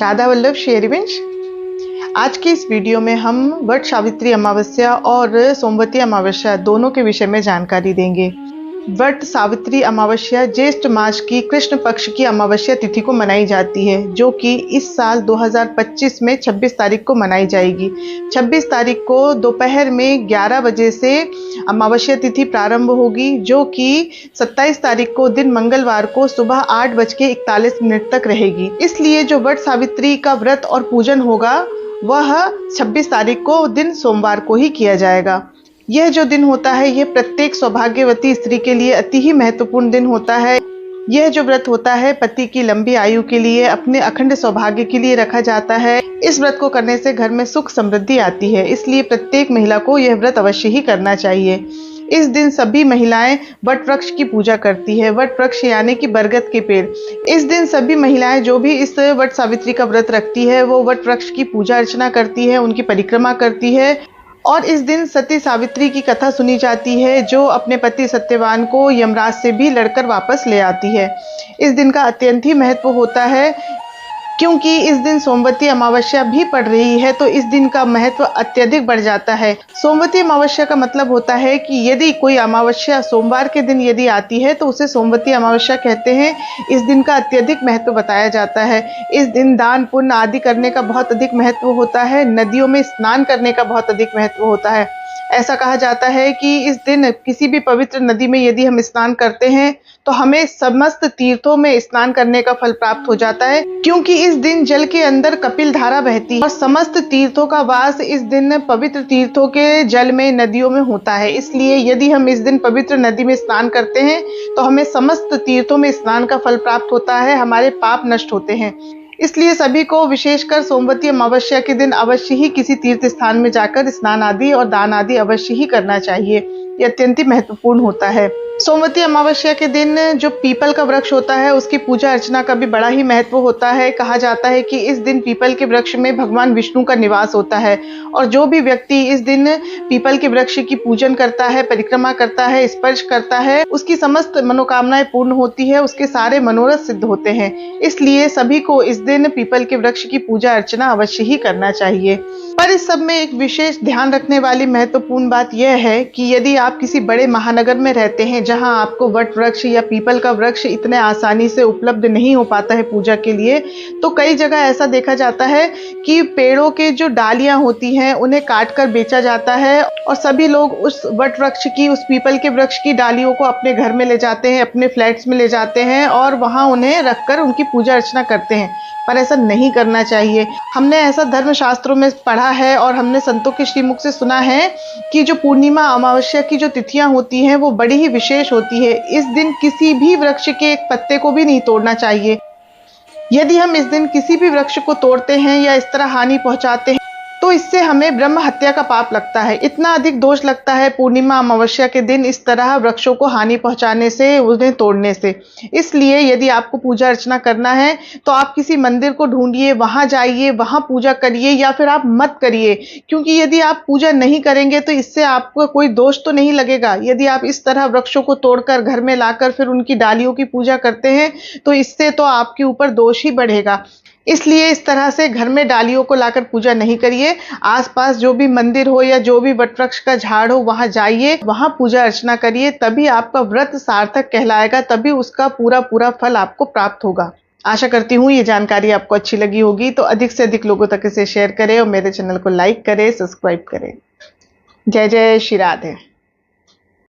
राधा वल्लभ शेरविंश। आज की इस वीडियो में हम वट सावित्री अमावस्या और सोमवती अमावस्या दोनों के विषय में जानकारी देंगे। वट सावित्री अमावस्या ज्येष्ठ मास की कृष्ण पक्ष की अमावस्या तिथि को मनाई जाती है, जो कि इस साल 2025 में 26 तारीख को मनाई जाएगी। 26 तारीख को दोपहर में 11 बजे से अमावस्या तिथि प्रारंभ होगी, जो कि 27 तारीख को दिन मंगलवार को सुबह 8:41 तक रहेगी। इसलिए जो वट सावित्री का व्रत और पूजन होगा वह 26 तारीख को दिन सोमवार को ही किया जाएगा। यह जो दिन होता है यह प्रत्येक सौभाग्यवती स्त्री के लिए अति ही महत्वपूर्ण दिन होता है। यह जो व्रत होता है पति की लंबी आयु के लिए, अपने अखंड सौभाग्य के लिए रखा जाता है। इस व्रत को करने से घर में सुख समृद्धि आती है, इसलिए प्रत्येक महिला को यह व्रत अवश्य ही करना चाहिए। इस दिन सभी महिलाएं वट वृक्ष की पूजा करती है। वट वृक्ष यानी कि बरगद के पेड़। इस दिन सभी महिलाएं जो भी इस वट सावित्री का व्रत रखती है वो वट वृक्ष की पूजा अर्चना करती है, उनकी परिक्रमा करती है। और इस दिन सती सावित्री की कथा सुनी जाती है, जो अपने पति सत्यवान को यमराज से भी लड़कर वापस ले आती है। इस दिन का अत्यंत ही महत्व होता है, क्योंकि इस दिन सोमवती अमावस्या भी पड़ रही है, तो इस दिन का महत्व अत्यधिक बढ़ जाता है। सोमवती अमावस्या का मतलब होता है कि यदि कोई अमावस्या सोमवार के दिन यदि आती है तो उसे सोमवती अमावस्या कहते हैं। इस दिन का अत्यधिक महत्व बताया जाता है। इस दिन दान पुण्य आदि करने का बहुत अधिक महत्व होता है। नदियों में स्नान करने का बहुत अधिक महत्व होता है। ऐसा कहा जाता है कि इस दिन किसी भी पवित्र नदी में यदि हम स्नान करते हैं तो हमें समस्त तीर्थों में स्नान करने का फल प्राप्त हो जाता है, क्योंकि इस दिन जल के अंदर कपिल धारा बहती है और समस्त तीर्थों का वास इस दिन पवित्र तीर्थों के जल में, नदियों में होता है। इसलिए यदि हम इस दिन पवित्र नदी में स्नान करते हैं तो हमें समस्त तीर्थों में स्नान का फल प्राप्त होता है, हमारे पाप नष्ट होते हैं। इसलिए सभी को विशेषकर सोमवती अमावस्या के दिन अवश्य ही किसी तीर्थ स्थान में जाकर स्नान आदि और दान आदि अवश्य ही करना चाहिए। यह अत्यंत ही महत्वपूर्ण होता है। सोमवती अमावस्या के दिन जो पीपल का वृक्ष होता है उसकी पूजा अर्चना का भी बड़ा ही महत्व होता है। कहा जाता है कि इस दिन पीपल के वृक्ष में भगवान विष्णु का निवास होता है, और जो भी व्यक्ति इस दिन पीपल के वृक्ष की पूजन करता है, परिक्रमा करता है, स्पर्श करता है, उसकी समस्त मनोकामनाएं पूर्ण होती है, उसके सारे मनोरथ सिद्ध होते हैं। इसलिए सभी को इस दिन पीपल के वृक्ष की पूजा अर्चना अवश्य ही करना चाहिए। पर इस सब में एक विशेष ध्यान रखने वाली महत्वपूर्ण बात यह है कि यदि आप किसी बड़े महानगर में रहते हैं जहां आपको वट वृक्ष या पीपल का वृक्ष इतने आसानी से उपलब्ध नहीं हो पाता है पूजा के लिए, तो कई जगह ऐसा देखा जाता है कि पेड़ों के जो डालियां होती हैं उन्हें काट कर बेचा जाता है, और सभी लोग उस वट वृक्ष की, उस पीपल के वृक्ष की डालियों को अपने घर में ले जाते हैं, अपने फ्लैट्स में ले जाते हैं और वहां उन्हें रखकर उनकी पूजा अर्चना करते हैं। पर ऐसा नहीं करना चाहिए। हमने ऐसा धर्मशास्त्रों में पढ़ा है और हमने संतों के श्रीमुख से सुना है कि जो पूर्णिमा अमावस्या की जो तिथियां होती हैं वो बड़ी ही विशेष होती है। इस दिन किसी भी वृक्ष के एक पत्ते को भी नहीं तोड़ना चाहिए। यदि हम इस दिन किसी भी वृक्ष को तोड़ते हैं या इस तरह हानि पहुंचाते हैं तो इससे हमें ब्रह्म हत्या का पाप लगता है। इतना अधिक दोष लगता है पूर्णिमा अमावस्या के दिन इस तरह वृक्षों को हानि पहुंचाने से, उन्हें तोड़ने से। इसलिए यदि आपको पूजा अर्चना करना है तो आप किसी मंदिर को ढूंढिए, वहां जाइए, वहां पूजा करिए, या फिर आप मत करिए, क्योंकि यदि आप पूजा नहीं करेंगे तो इससे आपको कोई दोष तो नहीं लगेगा। यदि आप इस तरह वृक्षों को तोड़कर घर में लाकर फिर उनकी डालियों की पूजा करते हैं तो इससे तो आपके ऊपर दोष ही बढ़ेगा। इसलिए इस तरह से घर में डालियों को लाकर पूजा नहीं करिए। आसपास जो भी मंदिर हो या जो भी वटवृक्ष का झाड़ हो वहां जाइए, वहां पूजा अर्चना करिए, तभी आपका व्रत सार्थक कहलाएगा, तभी उसका पूरा फल आपको प्राप्त होगा। आशा करती हूँ ये जानकारी आपको अच्छी लगी होगी, तो अधिक से अधिक लोगों तक इसे शेयर करें और मेरे चैनल को लाइक करें, सब्सक्राइब करें। जय जय श्री राधे।